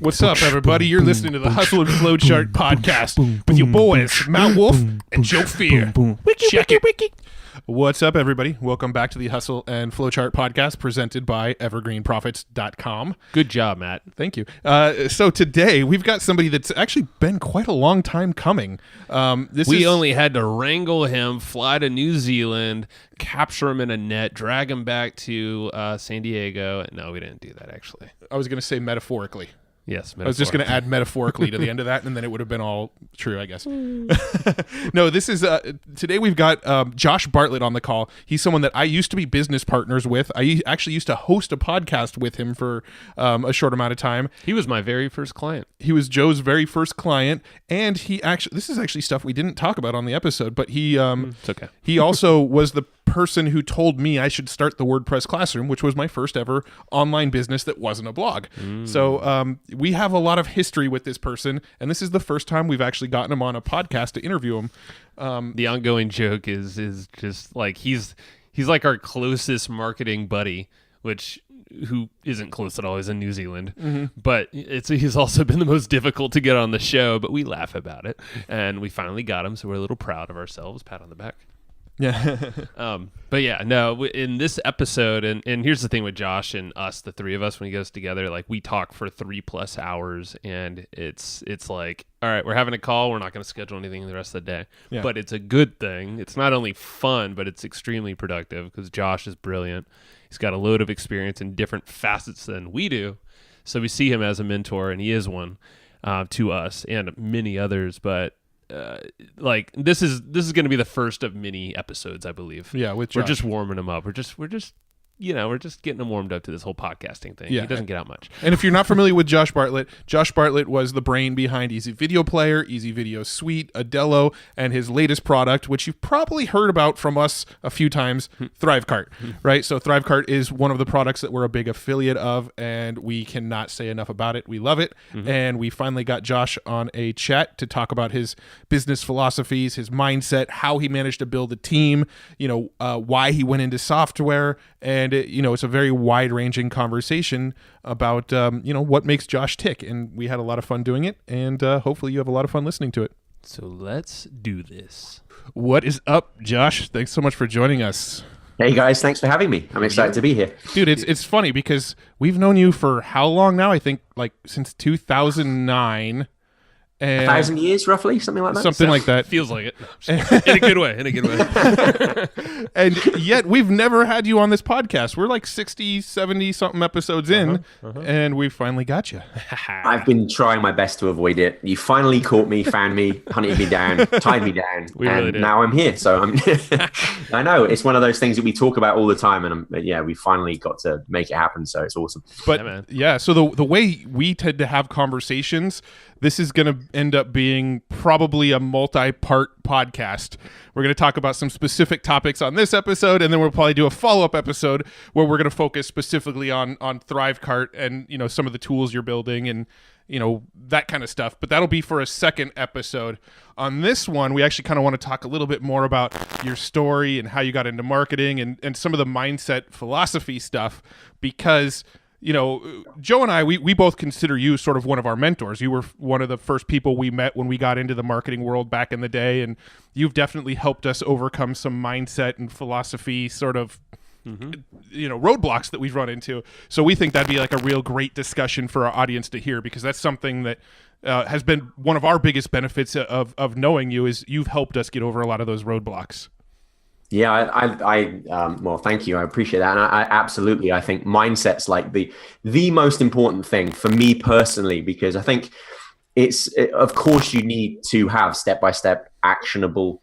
What's up, everybody? You're listening to the Hustle and Flowchart podcast with your boys, Matt Wolf and Joe Fear. Check it. What's up, everybody? Welcome back to the Hustle and Flowchart podcast presented by evergreenprofits.com. Good job, Matt. Thank you. So today we've got somebody that's actually been quite a long time coming. We only had to wrangle him, fly to New Zealand, capture him in a net, drag him back to San Diego. No, we didn't do that, actually. I was going to say metaphorically. Yes, I was just going to add metaphorically to the end of that, and then it would have been all true, I guess. No, this is today we've got Josh Bartlett on the call. He's someone that I used to be business partners with. I actually used to host a podcast with him for a short amount of time. He was my very first client. He was Joe's very first client, and this is actually stuff we didn't talk about on the episode, but it's okay. He also was the person who told me I should start the WordPress Classroom, which was my first ever online business that wasn't a blog. So we have a lot of history with this person, and this is the first time we've actually gotten him on a podcast to interview him. The ongoing joke is just like he's like our closest marketing buddy, who isn't close at all. He's in New Zealand, but he's also been the most difficult to get on the show, but we laugh about it, and we finally got him, so we're a little proud of ourselves. Pat on the back. Yeah. But yeah, no, in this episode, and here's the thing with Josh and us, the three of us, when he goes together, like we talk for 3+ hours, and it's like, all right, we're having a call. We're not going to schedule anything the rest of the day, but it's a good thing. It's not only fun, but it's extremely productive because Josh is brilliant. He's got a load of experience in different facets than we do. So we see him as a mentor, and he is one to us and many others, but like this is going to be the first of many episodes, I believe. Yeah, with Josh. We're just warming him up. We're just getting him warmed up to this whole podcasting thing. Yeah. He doesn't get out much. And if you're not familiar with Josh Bartlett was the brain behind Easy Video Player, Easy Video Suite, Audello, and his latest product, which you've probably heard about from us a few times, Thrivecart, right? So Thrivecart is one of the products that we're a big affiliate of, and we cannot say enough about it. We love it. And we finally got Josh on a chat to talk about his business philosophies, his mindset, how he managed to build a team, why he went into software, and it's a very wide-ranging conversation about what makes Josh tick, and we had a lot of fun doing it, and hopefully you have a lot of fun listening to it. So let's do this. What is up, Josh? Thanks so much for joining us. Hey guys, thanks for having me. I'm excited to be here. Dude, it's funny because we've known you for how long now? I think like since 2009. And 1,000 years, roughly, something like that. Something like that. Feels like it. In a good way. And yet we've never had you on this podcast. We're like 60, 70 something episodes in, and we finally got you. I've been trying my best to avoid it. You finally caught me, found me, hunted me down, tied me down, now I'm here. So I know it's one of those things that we talk about all the time, and we finally got to make it happen. So it's awesome. But so the way we tend to have conversations, this is going to end up being probably a multi-part podcast. We're going to talk about some specific topics on this episode, and then we'll probably do a follow-up episode where we're going to focus specifically on Thrivecart and some of the tools you're building and that kind of stuff. But that'll be for a second episode. On this one, we actually kind of want to talk a little bit more about your story and how you got into marketing and some of the mindset philosophy stuff, because Joe and I, we both consider you sort of one of our mentors. You were one of the first people we met when we got into the marketing world back in the day, and you've definitely helped us overcome some mindset and philosophy sort of roadblocks that we've run into. So we think that'd be like a real great discussion for our audience to hear, because that's something that has been one of our biggest benefits of knowing you, is you've helped us get over a lot of those roadblocks. Yeah, well, thank you. I appreciate that. And I absolutely, I think mindset's like the most important thing for me personally, because I think of course you need to have step-by-step actionable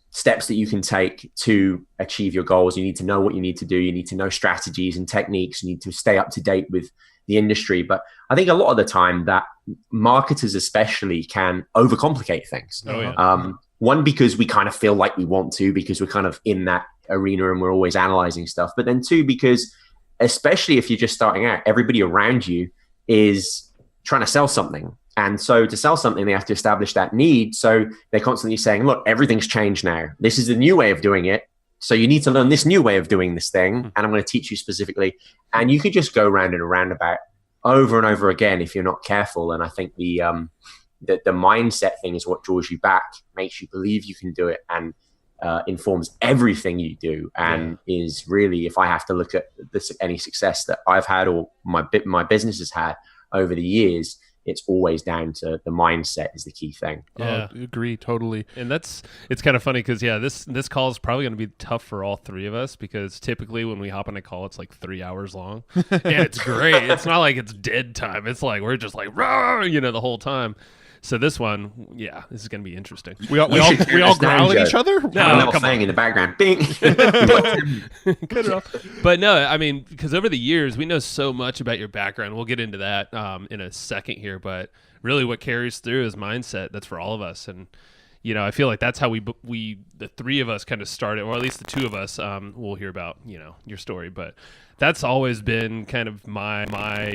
steps that you can take to achieve your goals. You need to know what you need to do. You need to know strategies and techniques. You need to stay up to date with the industry. But I think a lot of the time that marketers especially can overcomplicate things. Oh, yeah. One, because we kind of feel like we want to, because we're kind of in that arena and we're always analyzing stuff. But then two, because especially if you're just starting out, everybody around you is trying to sell something. And so to sell something, they have to establish that need. So they're constantly saying, look, everything's changed now. This is the new way of doing it. So you need to learn this new way of doing this thing. And I'm going to teach you specifically. And you could just go round and around about over and over again if you're not careful. And I think the mindset thing is what draws you back, makes you believe you can do it, and informs everything you do, and is really, if I have to look at any success that I've had or my business has had over the years, it's always down to the mindset is the key thing. Yeah, agree totally. And it's kind of funny because this call is probably going to be tough for all three of us, because typically when we hop on a call, it's like 3 hours long, and it's great. It's not like it's dead time. It's like we're just like the whole time. So this one, this is going to be interesting. We all growl at each other? No, come on. In the background, bing. Cut it off. But no, I mean, because over the years, we know so much about your background. We'll get into that in a second here. But really what carries through is mindset. That's for all of us. And, I feel like that's how we the three of us kind of started, or at least the two of us. We'll hear about, your story. But that's always been kind of my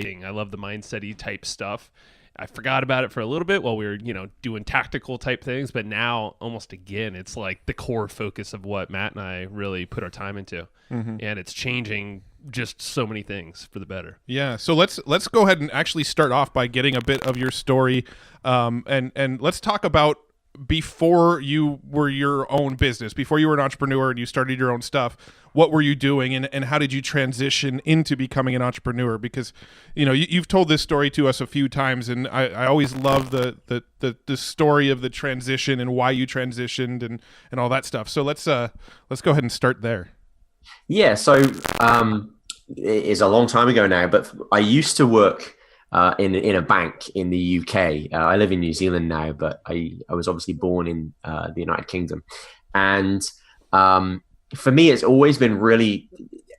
thing. I love the mindset-y type stuff. I forgot about it for a little bit while we were, doing tactical type things, but now almost again, it's like the core focus of what Matt and I really put our time into, and it's changing just so many things for the better. Yeah. So let's go ahead and actually start off by getting a bit of your story, and let's talk about before you were your own business, before you were an entrepreneur and you started your own stuff. What were you doing, and how did you transition into becoming an entrepreneur? Because, you've told this story to us a few times, and I always love the story of the transition and why you transitioned and all that stuff. So let's go ahead and start there. Yeah. So it is a long time ago now, but I used to work in a bank in the UK. I live in New Zealand now, but I was obviously born in the United Kingdom, and for me, it's always been really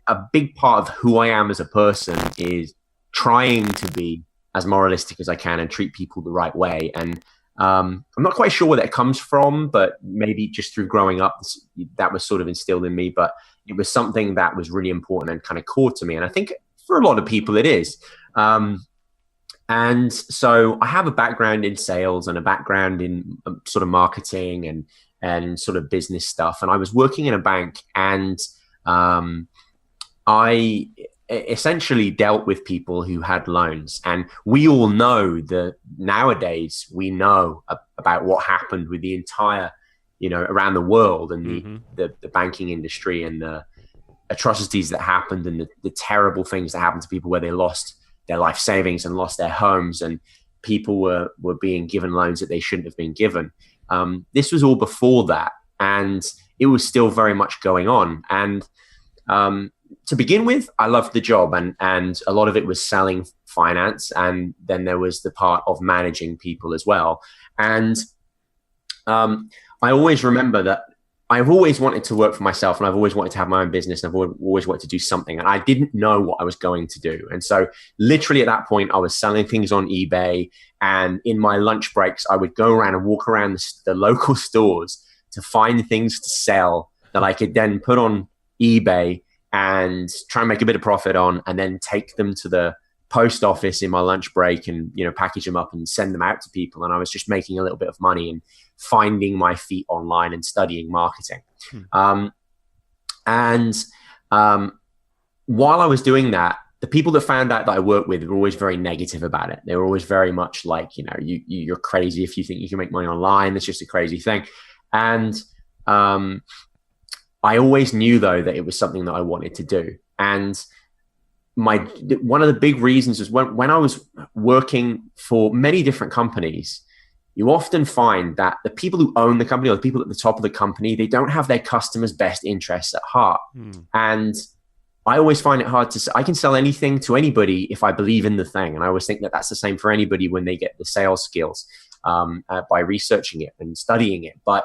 a big part of who I am as a person is trying to be as moralistic as I can and treat people the right way. And I'm not quite sure where that comes from, but maybe just through growing up, that was sort of instilled in me. But it was something that was really important and kind of core to me. And I think for a lot of people it is. And so I have a background in sales and a background in sort of marketing and sort of business stuff. And I was working in a bank, and I essentially dealt with people who had loans. And we all know that nowadays we know about what happened with the entire, around the world and the banking industry and the atrocities that happened and the terrible things that happened to people where they lost their life savings and lost their homes, and people were being given loans that they shouldn't have been given. This was all before that, and it was still very much going on. And to begin with, I loved the job, and a lot of it was selling finance, and then there was the part of managing people as well. And I always remember that I've always wanted to work for myself, and I've always wanted to have my own business, and I've always wanted to do something, and I didn't know what I was going to do. And so literally at that point, I was selling things on eBay, and in my lunch breaks, I would go around and walk around the local stores to find things to sell that I could then put on eBay and try and make a bit of profit on, and then take them to the post office in my lunch break and, package them up and send them out to people. And I was just making a little bit of money and finding my feet online and studying marketing. While I was doing that, the people that found out that I worked with were always very negative about it. They were always very much like, you're crazy if you think you can make money online. That's just a crazy thing. And I always knew, though, that it was something that I wanted to do. And one of the big reasons is when I was working for many different companies, you often find that the people who own the company or the people at the top of the company, they don't have their customers' best interests at heart. And I always find it hard I can sell anything to anybody if I believe in the thing. And I always think that that's the same for anybody when they get the sales skills by researching it and studying it. But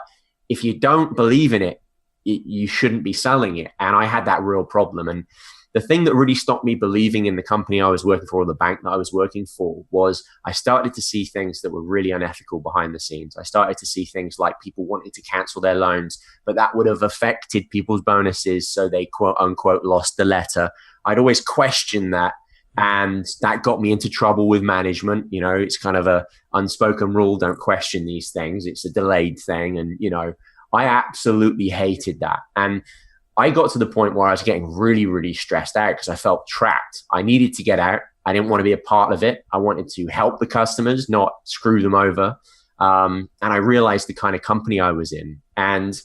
if you don't believe in it, you shouldn't be selling it. And I had that real problem. And the thing that really stopped me believing in the company I was working for, or the bank that I was working for, was I started to see things that were really unethical behind the scenes. I started to see things like people wanting to cancel their loans, but that would have affected people's bonuses, so they quote unquote lost the letter. I'd always question that, and that got me into trouble with management. It's kind of a unspoken rule, don't question these things. It's a delayed thing. And, I absolutely hated that. And I got to the point where I was getting really, really stressed out because I felt trapped. I needed to get out. I didn't want to be a part of it. I wanted to help the customers, not screw them over. And I realized the kind of company I was in, and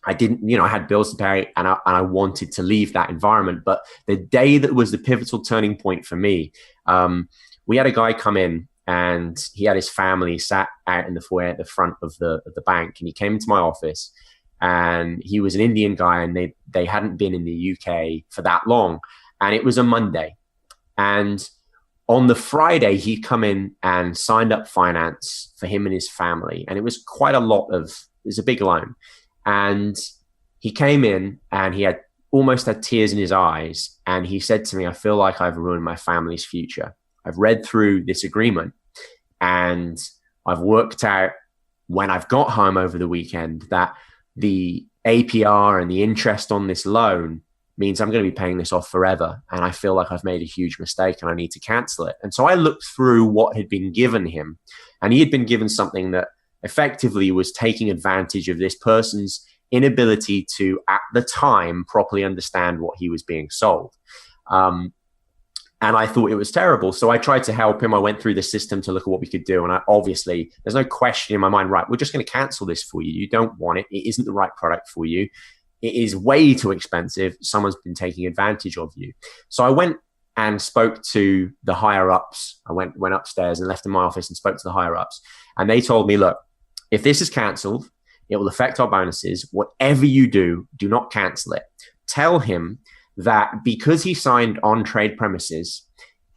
I didn't, I had bills to pay, and I wanted to leave that environment. But the day that was the pivotal turning point for me, we had a guy come in, and he had his family sat out in the foyer at the front of the bank, and he came into my office, and he was an Indian guy, and they hadn't been in the UK for that long, and it was a Monday, and on the Friday he'd come in and signed up finance for him and his family, and it was quite a lot of, it was a big loan, and he came in and he had almost had tears in his eyes, and he said to me, "I feel like I've ruined my family's future. I've read through this agreement, and I've worked out when I've got home over the weekend that the APR and the interest on this loan means I'm going to be paying this off forever. And I feel like I've made a huge mistake and I need to cancel it." And so I looked through what had been given him, and he had been given something that effectively was taking advantage of this person's inability to, at the time, properly understand what he was being sold. And I thought it was terrible. So I tried to help him. I went through the system to look at what we could do. And obviously, there's no question in my mind, right, we're just going to cancel this for you. You don't want it. It isn't the right product for you. It is way too expensive. Someone's been taking advantage of you. So I went and spoke to the higher ups. I went upstairs and left in my office and spoke to the higher ups. And they told me, look, if this is canceled, it will affect our bonuses. Whatever you do, do not cancel it. Tell him that because he signed on trade premises,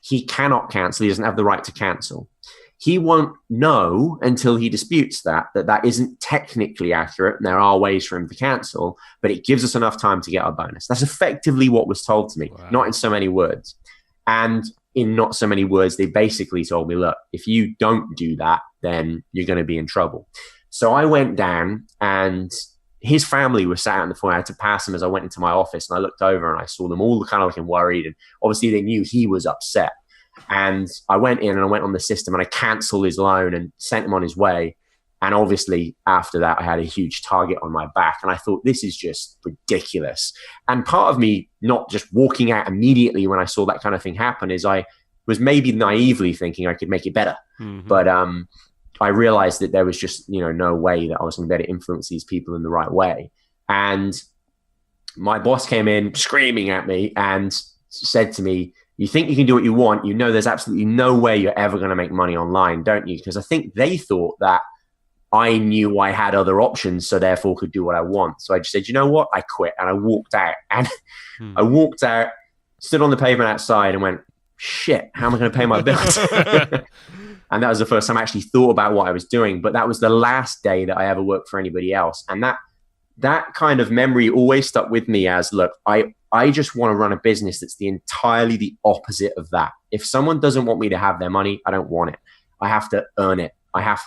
he cannot cancel. He doesn't have the right to cancel. He won't know until he disputes that isn't technically accurate, and there are ways for him to cancel, but it gives us enough time to get our bonus. That's effectively what was told to me, wow. Not in so many words. And in not so many words, they basically told me, look, if you don't do that, then you're going to be in trouble. So I went down, and his family was sat out in the foyer. I had to pass him as I went into my office, and I looked over and I saw them all kind of looking worried. And obviously they knew he was upset. And I went in and I went on the system and I canceled his loan and sent him on his way. And obviously after that, I had a huge target on my back. And I thought, this is just ridiculous. And part of me not just walking out immediately when I saw that kind of thing happen is I was maybe naively thinking I could make it better. Mm-hmm. But I realized that there was just, no way that I was going to be able to influence these people in the right way. And my boss came in screaming at me and said to me, "You think you can do what you want? You know there's absolutely no way you're ever going to make money online, don't you?" Because I think they thought that I knew I had other options, so therefore could do what I want. So I just said, "You know what? I quit." And I walked out. And I walked out, stood on the pavement outside and went, "Shit, how am I going to pay my bills?" And that was the first time I actually thought about what I was doing. But that was the last day that I ever worked for anybody else. And that kind of memory always stuck with me as, look, I just want to run a business that's entirely the opposite of that. If someone doesn't want me to have their money, I don't want it. I have to earn it.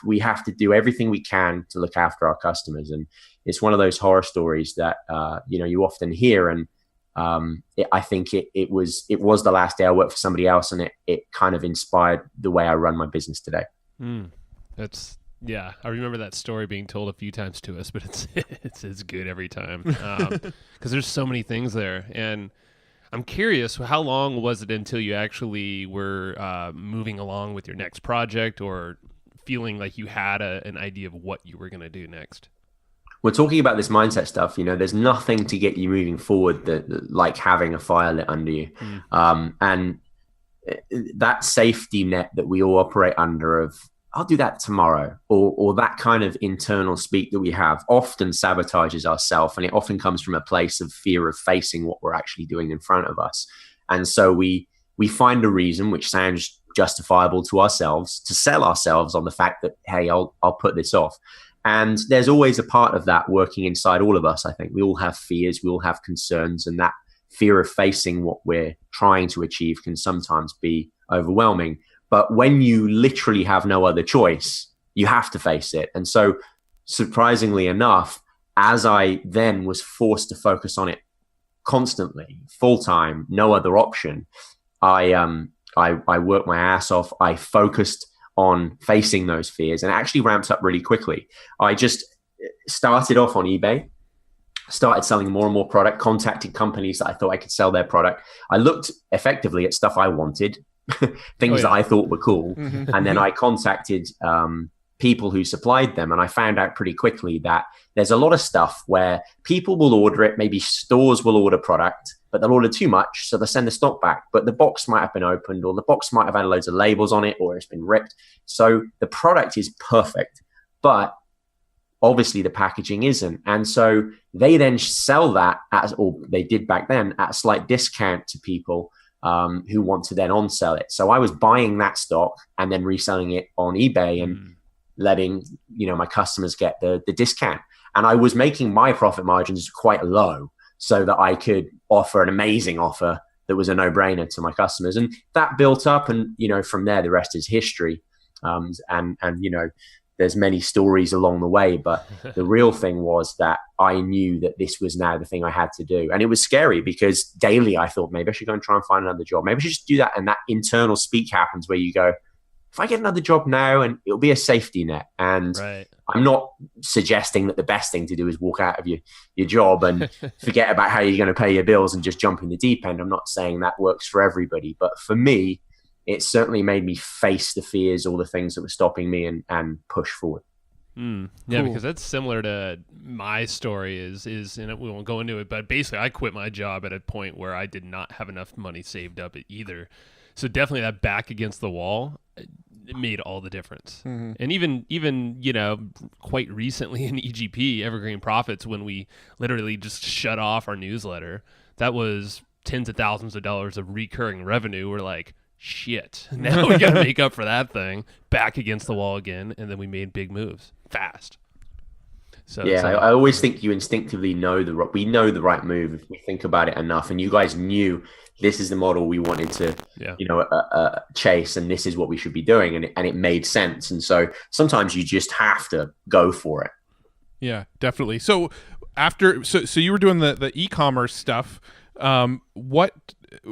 We have to do everything we can to look after our customers. And it's one of those horror stories that, you often hear. And I think it was the last day I worked for somebody else, and it kind of inspired the way I run my business today. Yeah, I remember that story being told a few times to us, but it's good every time because there's so many things there. And I'm curious, how long was it until you actually were moving along with your next project or feeling like you had an idea of what you were going to do next? We're talking about this mindset stuff. There's nothing to get you moving forward that like having a fire lit under you. And that safety net that we all operate under of, I'll do that tomorrow, or that kind of internal speak that we have often sabotages ourselves. And it often comes from a place of fear of facing what we're actually doing in front of us. And so we find a reason, which sounds justifiable to ourselves, to sell ourselves on the fact that, hey, I'll put this off. And there's always a part of that working inside all of us. I think we all have fears, we all have concerns, and that fear of facing what we're trying to achieve can sometimes be overwhelming. But when you literally have no other choice, you have to face it. And so surprisingly enough, as I then was forced to focus on it constantly, full time, no other option, I worked my ass off. I focused on facing those fears, and it actually ramped up really quickly. I just started off on eBay, started selling more and more product, contacted companies that I thought I could sell their product. I looked effectively at stuff I wanted, things that I thought were cool. Mm-hmm. And then I contacted people who supplied them, and I found out pretty quickly that there's a lot of stuff where people will order it, maybe stores will order product, but they'll order too much, so they'll send the stock back, but the box might have been opened, or the box might have had loads of labels on it, or it's been ripped. So the product is perfect, but obviously the packaging isn't. And so they then sell that or they did back then, at a slight discount to people who want to then on-sell it. So I was buying that stock and then reselling it on eBay and letting, my customers get the discount. And I was making my profit margins quite low so that I could offer an amazing offer that was a no-brainer to my customers. And that built up, and, from there, the rest is history. And there's many stories along the way, but the real thing was that I knew that this was now the thing I had to do. And it was scary because daily I thought, maybe I should go and try and find another job. Maybe I should just do that. And that internal speak happens where you go, if I get another job now, and it'll be a safety net. And Right. I'm not suggesting that the best thing to do is walk out of your job and forget about how you're going to pay your bills and just jump in the deep end. I'm not saying that works for everybody, but for me, it certainly made me face the fears, all the things that were stopping me, and push forward. Yeah, Cool. because that's similar to my story is, and we won't go into it, but basically I quit my job at a point where I did not have enough money saved up either. So definitely that back against the wall, it made all the difference. Mm-hmm. And even quite recently in EGP, Evergreen Profits, when we literally just shut off our newsletter, that was tens of thousands of dollars of recurring revenue. We're like, shit, now we got to make up for that thing, back against the wall again. And then we made big moves fast. So yeah, I always think you instinctively know we know the right move if we think about it enough. And you guys knew this is the model we wanted to, chase, and this is what we should be doing, and it made sense. And so sometimes you just have to go for it. Yeah, definitely. So so you were doing the e-commerce stuff.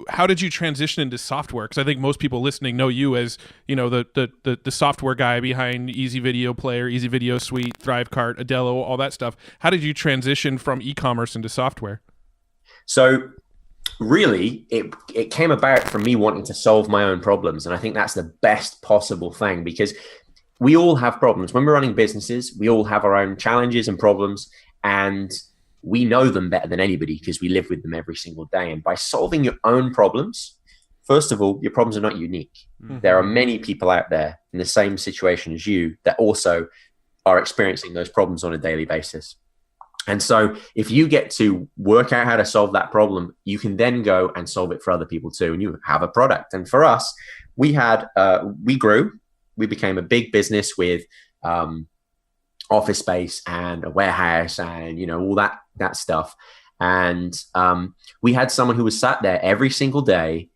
How did you transition into software? Because I think most people listening know you as, the software guy behind Easy Video Player, Easy Video Suite, Thrivecart, Audello, all that stuff. How did you transition from e-commerce into software? So really, it came about from me wanting to solve my own problems. And I think that's the best possible thing, because we all have problems. When we're running businesses, we all have our own challenges and problems, and we know them better than anybody because we live with them every single day. And by solving your own problems, first of all, your problems are not unique. Mm-hmm. There are many people out there in the same situation as you that also are experiencing those problems on a daily basis. And so if you get to work out how to solve that problem, you can then go and solve it for other people too. And you have a product. And for us, we grew, we became a big business with office space and a warehouse and, all that stuff. And we had someone who was sat there every single day,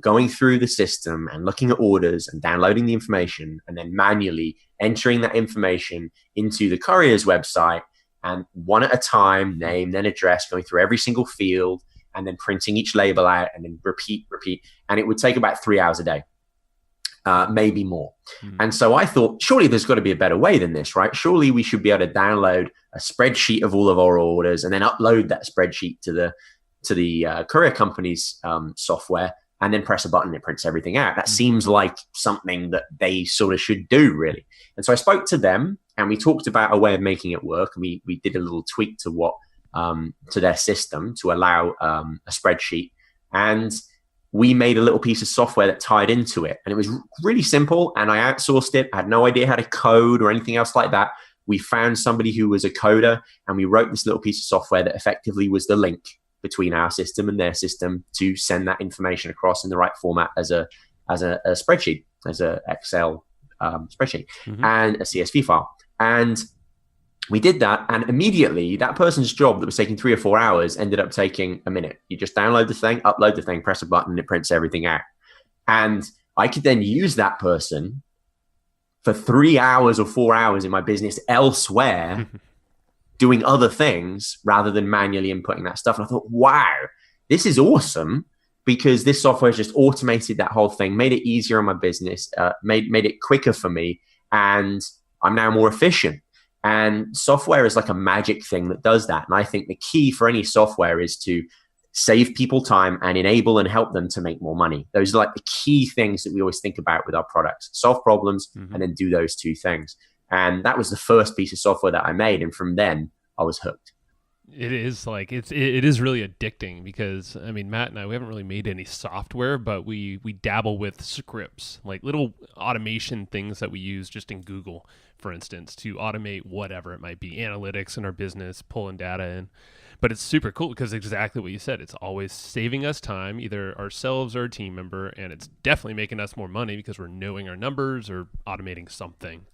going through the system and looking at orders and downloading the information and then manually entering that information into the courier's website, and one at a time, name, then address, going through every single field and then printing each label out and then repeat. And it would take about 3 hours a day, maybe more. Mm-hmm. And so I thought, surely there's got to be a better way than this, right? Surely we should be able to download a spreadsheet of all of our orders and then upload that spreadsheet to the courier company's software, and then press a button, it prints everything out. That seems like something that they sort of should do, really. And so I spoke to them, and we talked about a way of making it work. And we did a little tweak to to their system to allow a spreadsheet, and we made a little piece of software that tied into it. And it was really simple, and I outsourced it. I had no idea how to code or anything else like that. We found somebody who was a coder, and we wrote this little piece of software that effectively was the link between our system and their system to send that information across in the right format as a spreadsheet, as a Excel spreadsheet, and a CSV file. And we did that, and immediately that person's job that was taking 3 or 4 hours ended up taking a minute. You just download the thing, upload the thing, press a button, and it prints everything out. And I could then use that person for 3 hours or 4 hours in my business elsewhere, doing other things rather than manually inputting that stuff. And I thought, wow, this is awesome, because this software has just automated that whole thing, made it easier on my business, made it quicker for me, and I'm now more efficient. And software is like a magic thing that does that. And I think the key for any software is to save people time and enable and help them to make more money. Those are like the key things that we always think about with our products: solve problems and then do those two things. And that was the first piece of software that I made. And from then I was hooked. It is like it is really addicting because I mean Matt and I, we haven't really made any software, but we dabble with scripts, like little automation things that we use just in Google, for instance, to automate whatever it might be, analytics in our business, pulling data in. But it's super cool because exactly what you said, it's always saving us time, either ourselves or a team member, and it's definitely making us more money because we're knowing our numbers or automating something.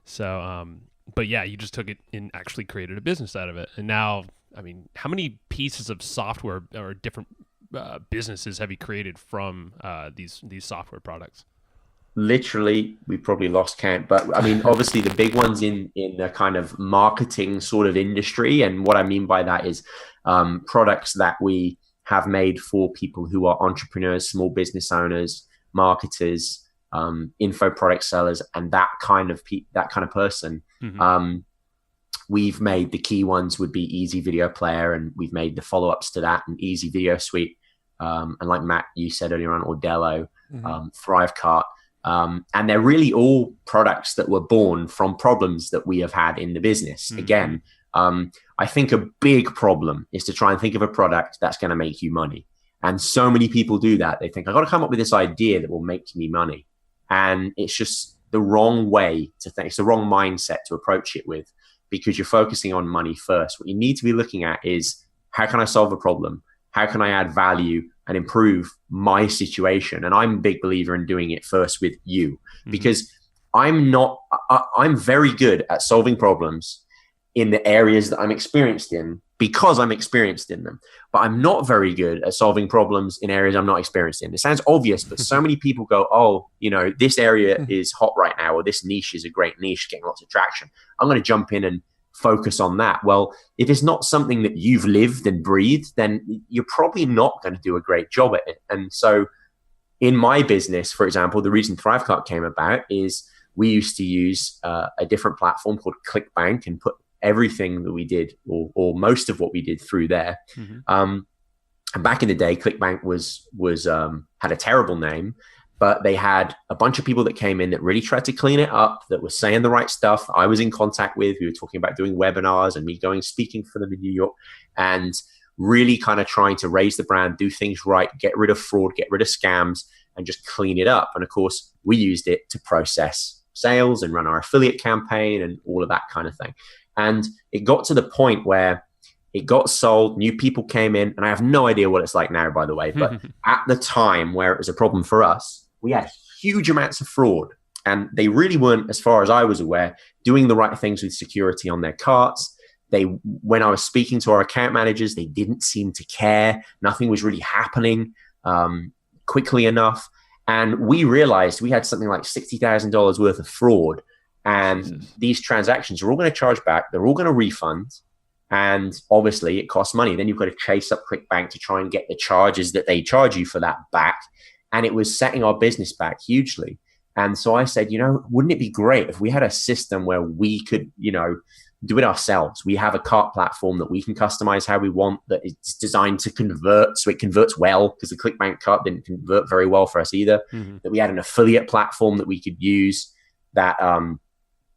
So but yeah, you just took it and actually created a business out of it. And now, I mean, how many pieces of software or different businesses have you created from these software products? Literally, we probably lost count. But I mean, obviously the big ones in the kind of marketing sort of industry. And what I mean by that is products that we have made for people who are entrepreneurs, small business owners, marketers, info product sellers, and that kind of person. We've made the key ones would be Easy Video Player, and we've made the follow-ups to that, an Easy Video Suite, and like Matt, you said earlier on, Audello, Thrivecart, and they're really all products that were born from problems that we have had in the business. Again, I think a big problem is to try and think of a product that's going to make you money, and so many people do that. They think, I've got to come up with this idea that will make me money. And it's just the wrong way to think. It's the wrong mindset to approach it with, because you're focusing on money first. What you need to be looking at is, how can I solve a problem? How can I add value and improve my situation? And I'm a big believer in doing it first with you, because I'm very good at solving problems in the areas that I'm experienced in, because I'm experienced in them. But I'm not very good at solving problems in areas I'm not experienced in. It sounds obvious, but so many people go, oh, this area is hot right now, or this niche is a great niche, getting lots of traction. I'm going to jump in and focus on that. Well, if it's not something that you've lived and breathed, then you're probably not going to do a great job at it. And so in my business, for example, the reason Thrivecart came about is we used to use a different platform called ClickBank and put everything that we did, or most of what we did, through there. And back in the day, ClickBank was had a terrible name, but they had a bunch of people that came in that really tried to clean it up, that were saying the right stuff. I was in contact with. We were talking about doing webinars and me going speaking for them in New York, and really kind of trying to raise the brand, do things right, get rid of fraud, get rid of scams, and just clean it up. And of course, we used it to process sales and run our affiliate campaign and all of that kind of thing. And it got to the point where it got sold, new people came in, and I have no idea what it's like now, by the way, but at the time where it was a problem for us, we had huge amounts of fraud, and they really weren't, as far as I was aware, doing the right things with security on their carts. When I was speaking to our account managers, they didn't seem to care. Nothing was really happening quickly enough. And we realized we had something like $60,000 worth of fraud. And these transactions are all going to charge back. They're all going to refund. And obviously it costs money. Then you've got to chase up ClickBank to try and get the charges that they charge you for that back. And it was setting our business back hugely. And so I said, wouldn't it be great if we had a system where we could, do it ourselves? We have a cart platform that we can customize how we want, that it's designed to convert, so it converts well, because the ClickBank cart didn't convert very well for us either. That we had an affiliate platform that we could use, that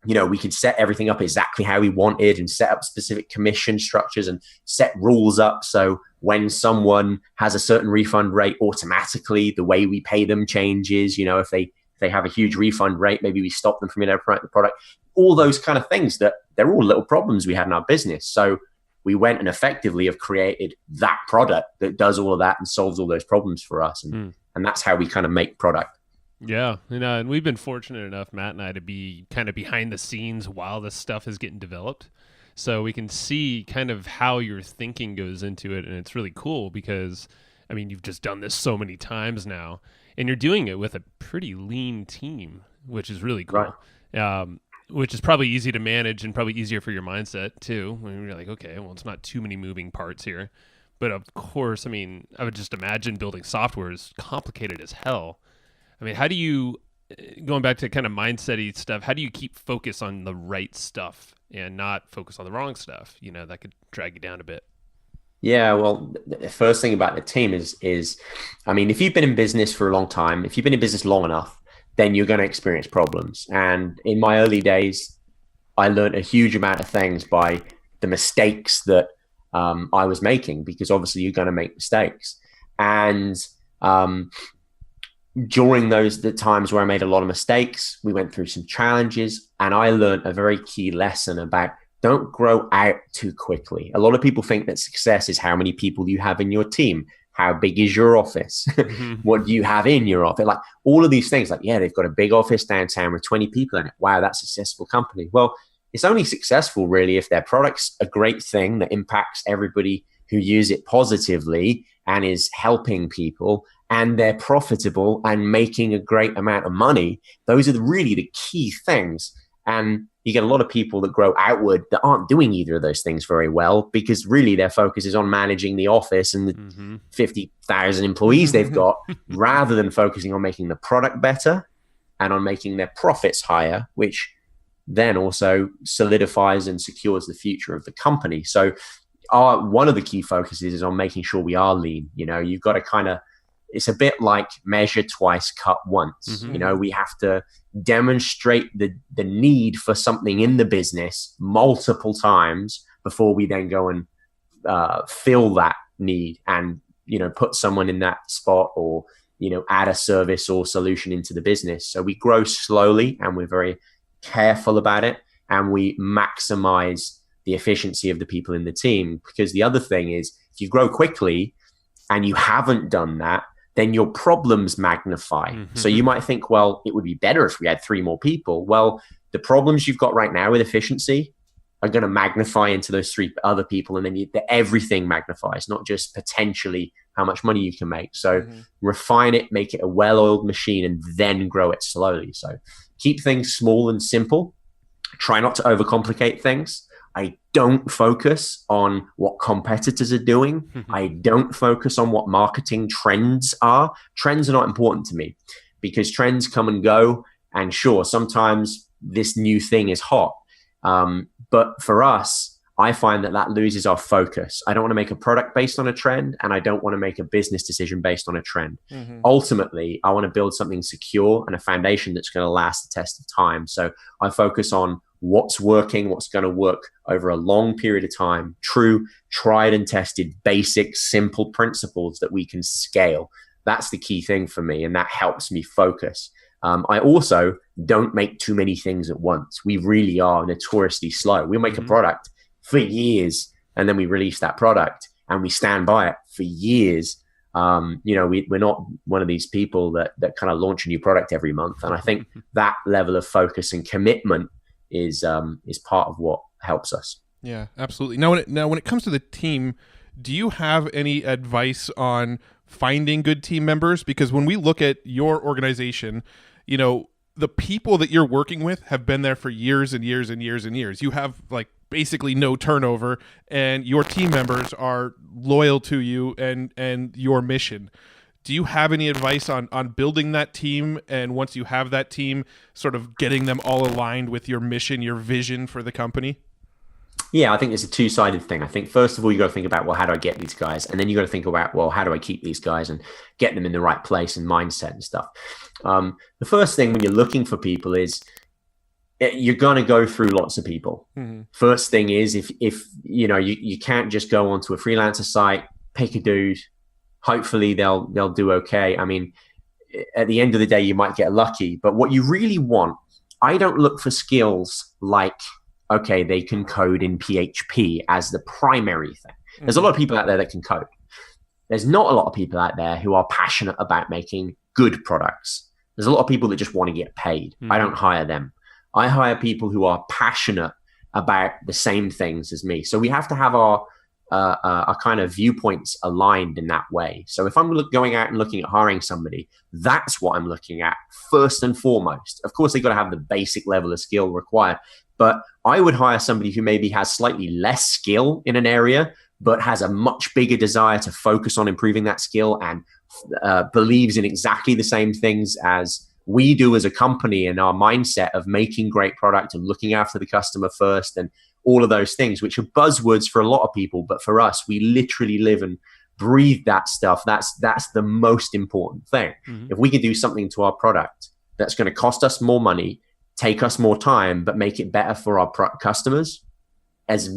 we could set everything up exactly how we wanted, and set up specific commission structures and set rules up. So when someone has a certain refund rate, automatically the way we pay them changes. If they have a huge refund rate, maybe we stop them from being able to promote the product. All those kind of things, that they're all little problems we had in our business. So we went and effectively have created that product that does all of that and solves all those problems for us. And that's how we kind of make product. Yeah, and we've been fortunate enough, Matt and I, to be kind of behind the scenes while this stuff is getting developed. So we can see kind of how your thinking goes into it, and it's really cool because, I mean, you've just done this so many times now, and you're doing it with a pretty lean team, which is really cool. Right. Which is probably easy to manage and probably easier for your mindset too. When you're like, okay, well, it's not too many moving parts here. But of course, I mean, I would just imagine building software is complicated as hell. I mean, how do you, going back to kind of mindset-y stuff, how do you keep focus on the right stuff and not focus on the wrong stuff? That could drag you down a bit. Yeah, well, the first thing about the team is, I mean, if you've been in business for a long time, if you've been in business long enough, then you're going to experience problems. And in my early days, I learned a huge amount of things by the mistakes that I was making, because obviously you're going to make mistakes. And um, during the times where I made a lot of mistakes, we went through some challenges, and I learned a very key lesson about don't grow out too quickly. A lot of people think that success is how many people you have in your team. How big is your office? What do you have in your office? Like all of these things, like, yeah, they've got a big office downtown with 20 people in it. Wow, that's a successful company. Well, it's only successful really if their product's a great thing that impacts everybody who use it positively and is helping people, and they're profitable and making a great amount of money. Those are really the key things. And you get a lot of people that grow outward that aren't doing either of those things very well, because really their focus is on managing the office and the 50,000 employees they've got, rather than focusing on making the product better and on making their profits higher, which then also solidifies and secures the future of the company. So one of the key focuses is on making sure we are lean. You've got to kind of, it's a bit like measure twice, cut once. We have to demonstrate the need for something in the business multiple times before we then go and fill that need and, put someone in that spot, or, add a service or solution into the business. So we grow slowly and we're very careful about it, and we maximize the efficiency of the people in the team. Because the other thing is, if you grow quickly and you haven't done that, then your problems magnify. So you might think, well, it would be better if we had 3 more people. Well, the problems you've got right now with efficiency are going to magnify into those 3 other people, and then everything magnifies, not just potentially how much money you can make. So refine it, make it a well-oiled machine, and then grow it slowly. So keep things small and simple. Try not to overcomplicate things. I don't focus on what competitors are doing. I don't focus on what marketing trends are. Trends are not important to me, because trends come and go. And sure, sometimes this new thing is hot. But for us, I find that loses our focus. I don't want to make a product based on a trend, and I don't want to make a business decision based on a trend. Ultimately, I want to build something secure and a foundation that's going to last the test of time. So I focus on what's working, what's going to work over a long period of time, true, tried and tested, basic, simple principles that we can scale. That's the key thing for me, and that helps me focus. I also don't make too many things at once. We really are notoriously slow. We make a product for years, and then we release that product and we stand by it for years. We're not one of these people that kind of launch a new product every month. And I think that level of focus and commitment is part of what helps us. Yeah, absolutely. Now, when it comes to the team, do you have any advice on finding good team members? Because when we look at your organization, the people that you're working with have been there for years and years and years and years. You have basically no turnover, and your team members are loyal to you and your mission. Do you have any advice on building that team, and once you have that team, sort of getting them all aligned with your mission, your vision for the company? Yeah, I think it's a two-sided thing. I think first of all, you got to think about, well, how do I get these guys? And then you got to think about, well, how do I keep these guys and get them in the right place and mindset and stuff. The first thing when you're looking for people is you're going to go through lots of people. First thing is, if you can't just go onto a freelancer site, pick a dude. Hopefully they'll do okay. I mean, at the end of the day, you might get lucky, but what you really want, I don't look for skills like, okay, they can code in PHP as the primary thing. There's a lot of people out there that can code. There's not a lot of people out there who are passionate about making good products. There's a lot of people that just want to get paid. I don't hire them. I hire people who are passionate about the same things as me. So we have to have our kind of viewpoints aligned in that way. So if I'm going out and looking at hiring somebody, that's what I'm looking at first and foremost. Of course, they've got to have the basic level of skill required, but I would hire somebody who maybe has slightly less skill in an area, but has a much bigger desire to focus on improving that skill and believes in exactly the same things as we do as a company, and our mindset of making great product and looking after the customer first and all of those things, which are buzzwords for a lot of people. But for us, we literally live and breathe that stuff. That's the most important thing. If we can do something to our product that's going to cost us more money, take us more time, but make it better for our customers, as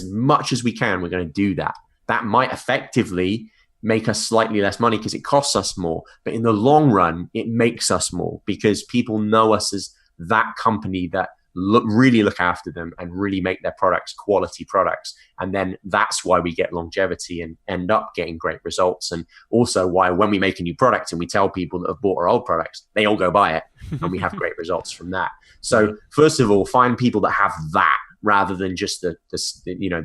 much as we can, we're going to do that. That might effectively make us slightly less money because it costs us more. But in the long run, it makes us more because people know us as that company that really look after them and really make their products quality products. And then that's why we get longevity and end up getting great results. And also why when we make a new product and we tell people that have bought our old products, they all go buy it and we have great results from that. So first of all, find people that have that rather than just the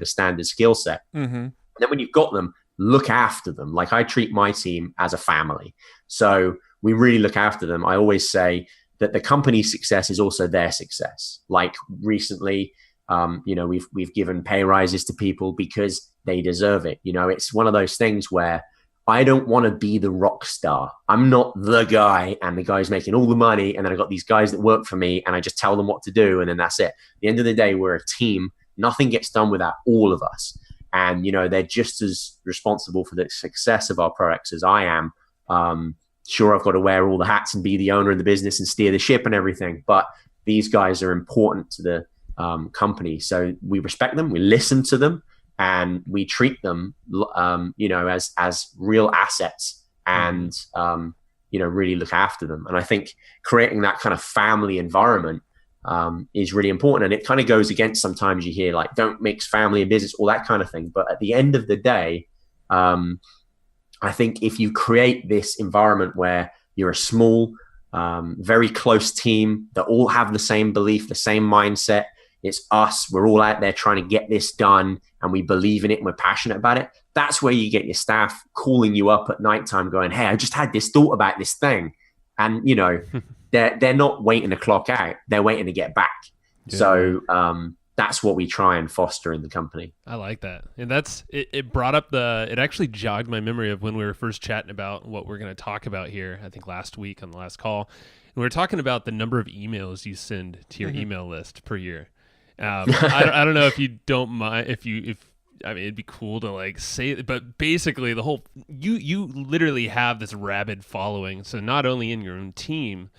standard skill set. And then when you've got them, look after them. Like I treat my team as a family. So we really look after them. I always say that the company's success is also their success. Like recently, we've given pay rises to people because they deserve it. It's one of those things where I don't want to be the rock star. I'm not the guy and the guy's making all the money. And then I've got these guys that work for me and I just tell them what to do. And then that's it. At the end of the day, we're a team. Nothing gets done without all of us. And, they're just as responsible for the success of our products as I am. Sure, I've got to wear all the hats and be the owner of the business and steer the ship and everything. But these guys are important to the company. So we respect them, we listen to them, and we treat them, as real assets and, really look after them. And I think creating that kind of family environment is really important. And it kind of goes against, sometimes you hear like, don't mix family and business, all that kind of thing. But at the end of the day, I think if you create this environment where you're a small, very close team that all have the same belief, the same mindset, it's us, we're all out there trying to get this done and we believe in it and we're passionate about it. That's where you get your staff calling you up at nighttime going, hey, I just had this thought about this thing. And, they're not waiting to clock out. They're waiting to get back. Yeah. So that's what we try and foster in the company. I like that. And it brought up it actually jogged my memory of when we were first chatting about what we're going to talk about here, I think last week on the last call. And we were talking about the number of emails you send to your email list per year. I don't know if you don't mind, it'd be cool to like say it, but basically the whole, you literally have this rabid following. So not only in your own team,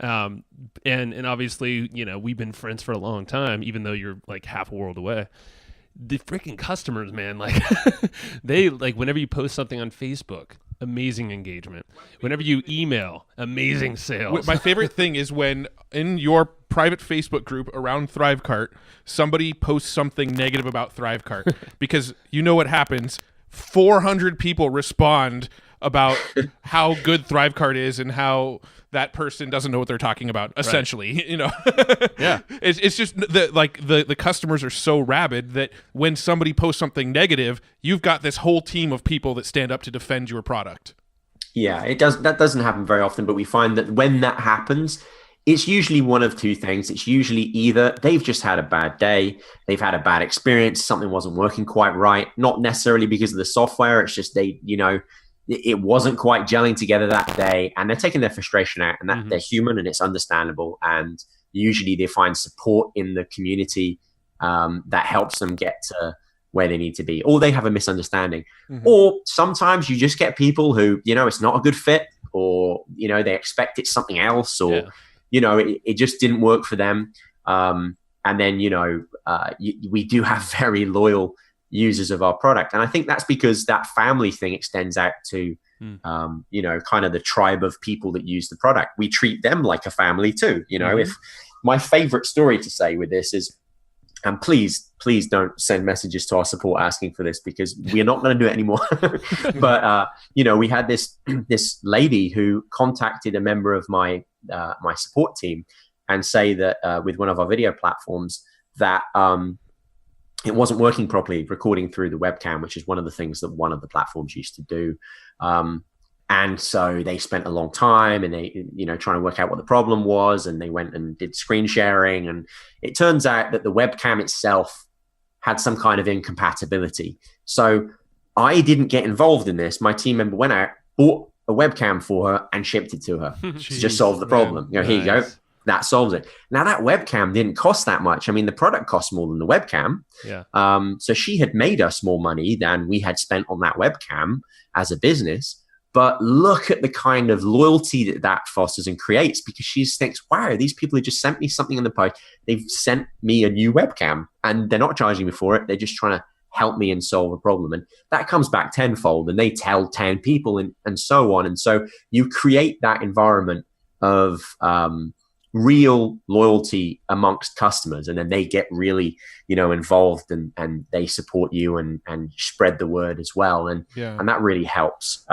and obviously, we've been friends for a long time, even though you're like half a world away. The freaking customers, man, like they like whenever you post something on Facebook, amazing engagement. Whenever you email, amazing sales. My favorite thing is when in your private Facebook group around Thrivecart, somebody posts something negative about Thrivecart because you know what happens. 400 people respond about how good Thrivecart is and how that person doesn't know what they're talking about, essentially. Right. Yeah. It's just the customers are so rabid that when somebody posts something negative, you've got this whole team of people that stand up to defend your product. Yeah, that doesn't happen very often, but we find that when that happens, it's usually one of two things. It's usually either they've just had a bad day, they've had a bad experience, something wasn't working quite right, not necessarily because of the software, it's just it wasn't quite gelling together that day, and they're taking their frustration out, and that they're human and it's understandable. And usually they find support in the community that helps them get to where they need to be, or they have a misunderstanding. Or sometimes you just get people who, it's not a good fit, or, they expect it's something else, or, it just didn't work for them. And then, we do have very loyal users of our product. And I think that's because that family thing extends out to, kind of the tribe of people that use the product. We treat them like a family too. If my favorite story to say with this is, and please don't send messages to our support asking for this because we're not going to do it anymore. But, we had this lady who contacted a member of my support team and say that with one of our video platforms that, it wasn't working properly, recording through the webcam, which is one of the things that one of the platforms used to do. And so they spent a long time and they, trying to work out what the problem was. And they went and did screen sharing. And it turns out that the webcam itself had some kind of incompatibility. So I didn't get involved in this. My team member went out, bought a webcam for her and shipped it to her to just solve the problem. Here you go. that solves it. Now that webcam didn't cost that much. I mean, the product cost more than the webcam. Yeah. So she had made us more money than we had spent on that webcam as a business. But look at the kind of loyalty that fosters and creates, because she thinks, wow, these people have just sent me something in the post. They've sent me a new webcam and they're not charging me for it. They're just trying to help me and solve a problem. And that comes back tenfold, and they tell 10 people and so on. And so you create that environment of real loyalty amongst customers, and then they get really, involved and they support you and spread the word as well. And that really helps.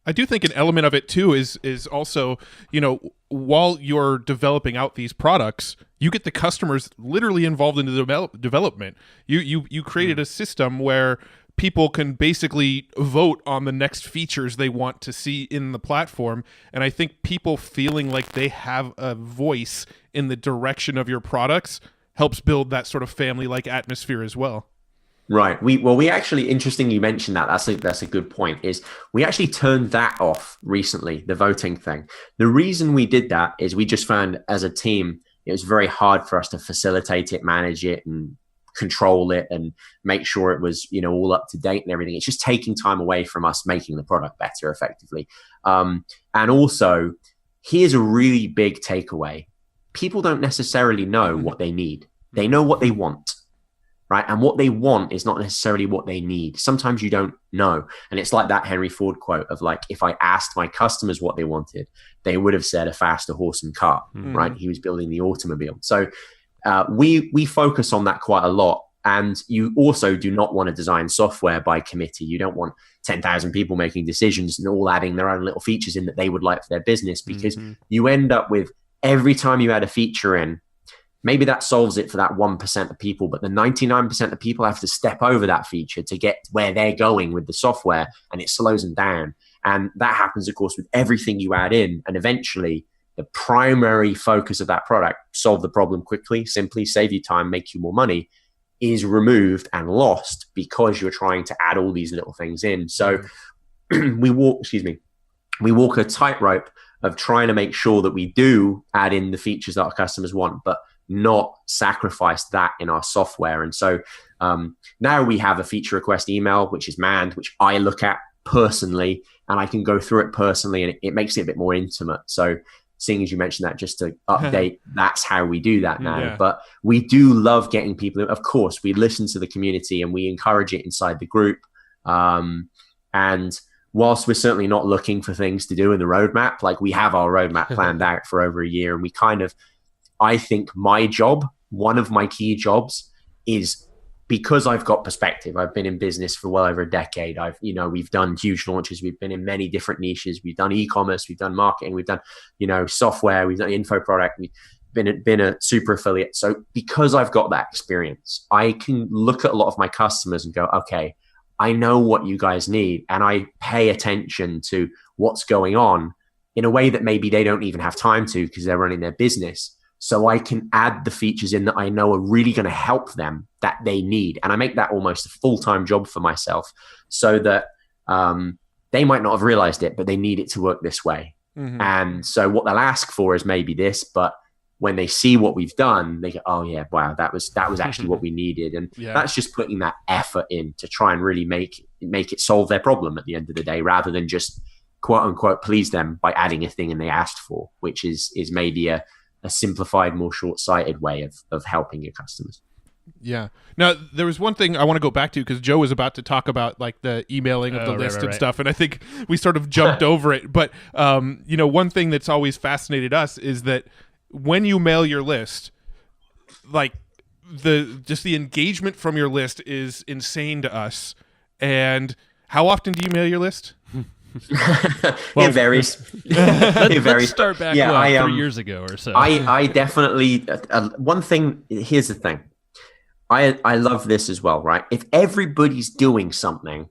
I do think an element of it too is also, while you're developing out these products, you get the customers literally involved in the development. You created a system where people can basically vote on the next features they want to see in the platform. And I think people feeling like they have a voice in the direction of your products helps build that sort of family-like atmosphere as well. Right. We actually, interesting you mentioned that. That's a good point. Is we actually turned that off recently, the voting thing. The reason we did that is we just found as a team, it was very hard for us to facilitate it, manage it, and control it and make sure it was, all up to date and everything. It's just taking time away from us making the product better effectively. And also, here's a really big takeaway. People don't necessarily know what they need. They know what they want. Right. And what they want is not necessarily what they need. Sometimes you don't know. And it's like that Henry Ford quote of like, if I asked my customers what they wanted, they would have said a faster horse and cart. Right. He was building the automobile. So we focus on that quite a lot. And you also do not want to design software by committee. You don't want 10,000 people making decisions and all adding their own little features in that they would like for their business, because you end up with every time you add a feature in, maybe that solves it for that 1% of people, but the 99% of people have to step over that feature to get where they're going with the software, and it slows them down. And that happens, of course, with everything you add in. And eventually, the primary focus of that product, solve the problem quickly, simply save you time, make you more money, is removed and lost because you're trying to add all these little things in. So we walk a tightrope of trying to make sure that we do add in the features that our customers want, but not sacrifice that in our software. And so now we have a feature request email, which is manned, which I look at personally, and I can go through it personally, and it makes it a bit more intimate. So seeing as you mentioned that, just to update, that's how we do that now. Yeah. But we do love getting people. Of course, we listen to the community and we encourage it inside the group. And whilst we're certainly not looking for things to do in the roadmap, like we have our roadmap planned out for over a year, and we kind of, I think my job, one of my key jobs is, because I've got perspective, I've been in business for well over a decade. We've done huge launches. We've been in many different niches. We've done e-commerce, we've done marketing, we've done, software, we've done info product. We've been a super affiliate. So because I've got that experience, I can look at a lot of my customers and go, okay, I know what you guys need. And I pay attention to what's going on in a way that maybe they don't even have time to, because they're running their business. So I can add the features in that I know are really going to help them, that they need. And I make that almost a full-time job for myself, so that they might not have realized it, but they need it to work this way. And so what they'll ask for is maybe this, but when they see what we've done, they go, oh yeah, wow, that was actually what we needed. And that's just putting that effort in to try and really make it solve their problem at the end of the day, rather than just quote unquote please them by adding a thing and they asked for, which is maybe a simplified, more short-sighted way of helping your customers. Yeah. Now, there was one thing I want to go back to, because Joe was about to talk about like the emailing of the list and stuff, and I think we sort of jumped over it. But one thing that's always fascinated us is that when you mail your list, like the engagement from your list is insane to us. And how often do you mail your list? It varies. Let's start back 3 years ago or so. I definitely one thing. Here's the thing. I love this as well, right? If everybody's doing something,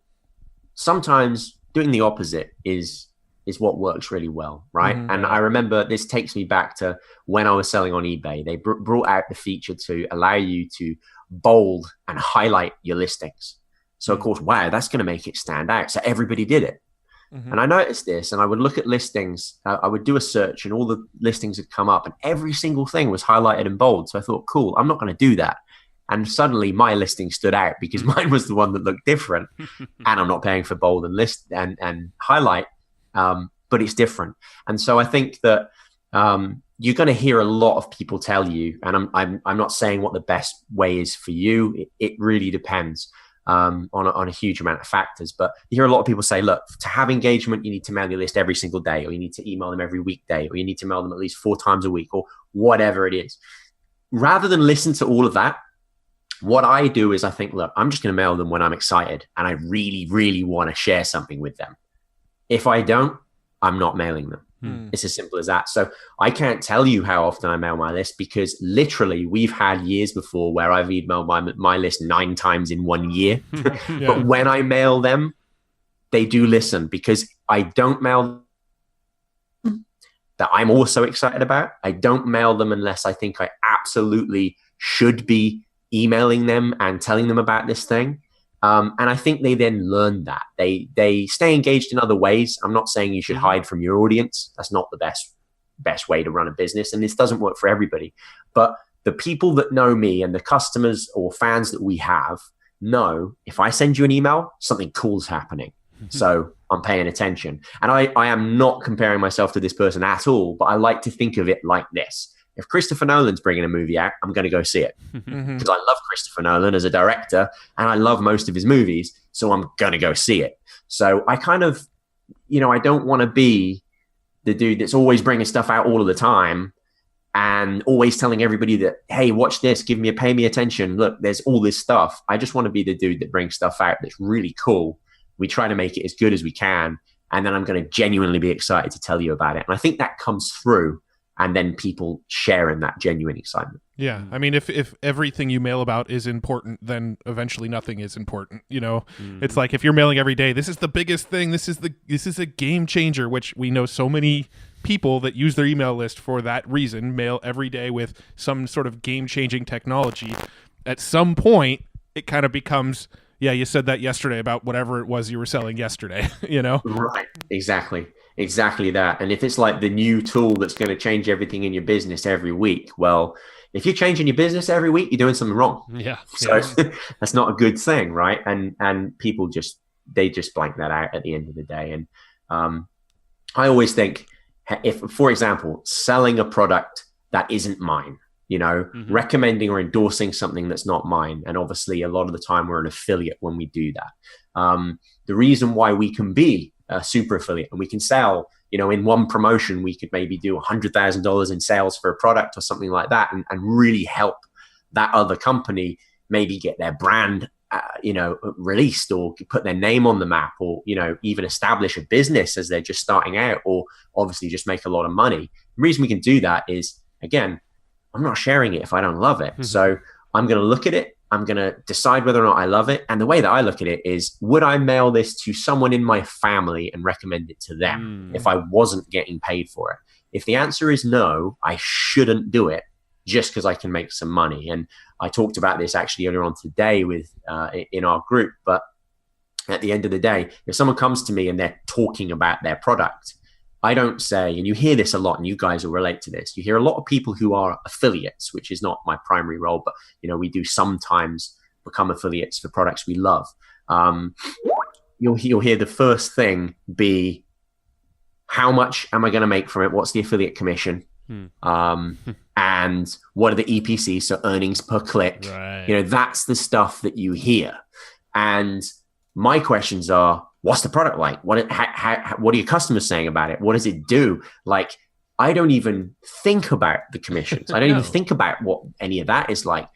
sometimes doing the opposite is what works really well, right? And I remember, this takes me back to when I was selling on eBay. They brought out the feature to allow you to bold and highlight your listings. So of course, wow, that's going to make it stand out. So everybody did it. And I noticed this, and I would look at listings. I would do a search, and all the listings had come up, and every single thing was highlighted in bold. So I thought, cool, I'm not going to do that. And suddenly my listing stood out because mine was the one that looked different, and I'm not paying for bold and list and highlight, but it's different. And so I think that you're going to hear a lot of people tell you, and I'm not saying what the best way is for you. It really depends. On a huge amount of factors. But you hear a lot of people say, look, to have engagement, you need to mail your list every single day, or you need to email them every weekday, or you need to mail them at least 4 times a week, or whatever it is. Rather than listen to all of that, what I do is I think, look, I'm just going to mail them when I'm excited and I really, really want to share something with them. If I don't, I'm not mailing them. It's as simple as that. So I can't tell you how often I mail my list, because literally we've had years before where I've emailed my list 9 times in 1 year. Yeah. But when I mail them, they do listen, because I don't mail that I'm also excited about. I don't mail them unless I think I absolutely should be emailing them and telling them about this thing. And I think they then learn that. They stay engaged in other ways. I'm not saying you should hide from your audience. That's not the best way to run a business. And this doesn't work for everybody. But the people that know me and the customers or fans that we have know if I send you an email, something cool's happening. So I'm paying attention. And I am not comparing myself to this person at all, but I like to think of it like this. If Christopher Nolan's bringing a movie out, I'm going to go see it because I love Christopher Nolan as a director and I love most of his movies. So I'm going to go see it. So I kind of, I don't want to be the dude that's always bringing stuff out all of the time and always telling everybody that, hey, watch this, pay me attention. Look, there's all this stuff. I just want to be the dude that brings stuff out that's really cool. We try to make it as good as we can. And then I'm going to genuinely be excited to tell you about it. And I think that comes through. And then people share in that genuine excitement. Yeah. I mean, if everything you mail about is important, then eventually nothing is important. It's like if you're mailing every day, this is the biggest thing. This is a game changer, which we know so many people that use their email list for that reason, mail every day with some sort of game changing technology. At some point, it kind of becomes, yeah, you said that yesterday about whatever it was you were selling yesterday, Right. Exactly that. And if it's like the new tool that's going to change everything in your business every week, well, if you're changing your business every week, you're doing something wrong. Yeah. So that's not a good thing, right? And people just blank that out at the end of the day. And I always think if, for example, selling a product that isn't mine, recommending or endorsing something that's not mine. And obviously a lot of the time we're an affiliate when we do that. The reason why we can be a super affiliate and we can sell, in one promotion, we could maybe do $100,000 in sales for a product or something like that and really help that other company maybe get their brand, released or put their name on the map or, even establish a business as they're just starting out or obviously just make a lot of money. The reason we can do that is, again, I'm not sharing it if I don't love it. So I'm going to look at it. I'm going to decide whether or not I love it. And the way that I look at it is, would I mail this to someone in my family and recommend it to them if I wasn't getting paid for it? If the answer is no, I shouldn't do it just because I can make some money. And I talked about this actually earlier on today with in our group. But at the end of the day, if someone comes to me and they're talking about their product, I don't say, and you hear this a lot, and you guys will relate to this. You hear a lot of people who are affiliates, which is not my primary role, but we do sometimes become affiliates for products we love. You'll hear the first thing be, how much am I going to make from it? What's the affiliate commission? And what are the EPC, so earnings per click? Right. That's the stuff that you hear. And my questions are, what's the product like? What are your customers saying about it? What does it do? Like, I don't even think about the commissions. I don't even think about what any of that is like.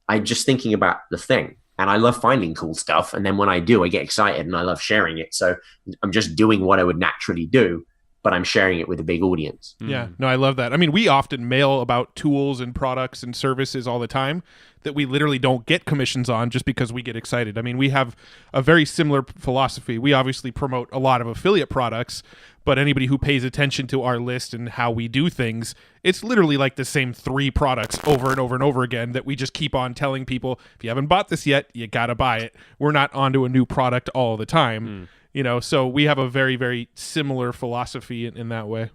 I'm just thinking about the thing. And I love finding cool stuff. And then when I do, I get excited and I love sharing it. So I'm just doing what I would naturally do, but I'm sharing it with a big audience. Yeah, no, I love that. I mean, we often mail about tools and products and services all the time that we literally don't get commissions on just because we get excited. I mean, we have a very similar philosophy. We obviously promote a lot of affiliate products, but anybody who pays attention to our list and how we do things, it's literally like the same 3 products over and over and over again that we just keep on telling people, if you haven't bought this yet, you got to buy it. We're not onto a new product all the time. So we have a very, very similar philosophy in that way.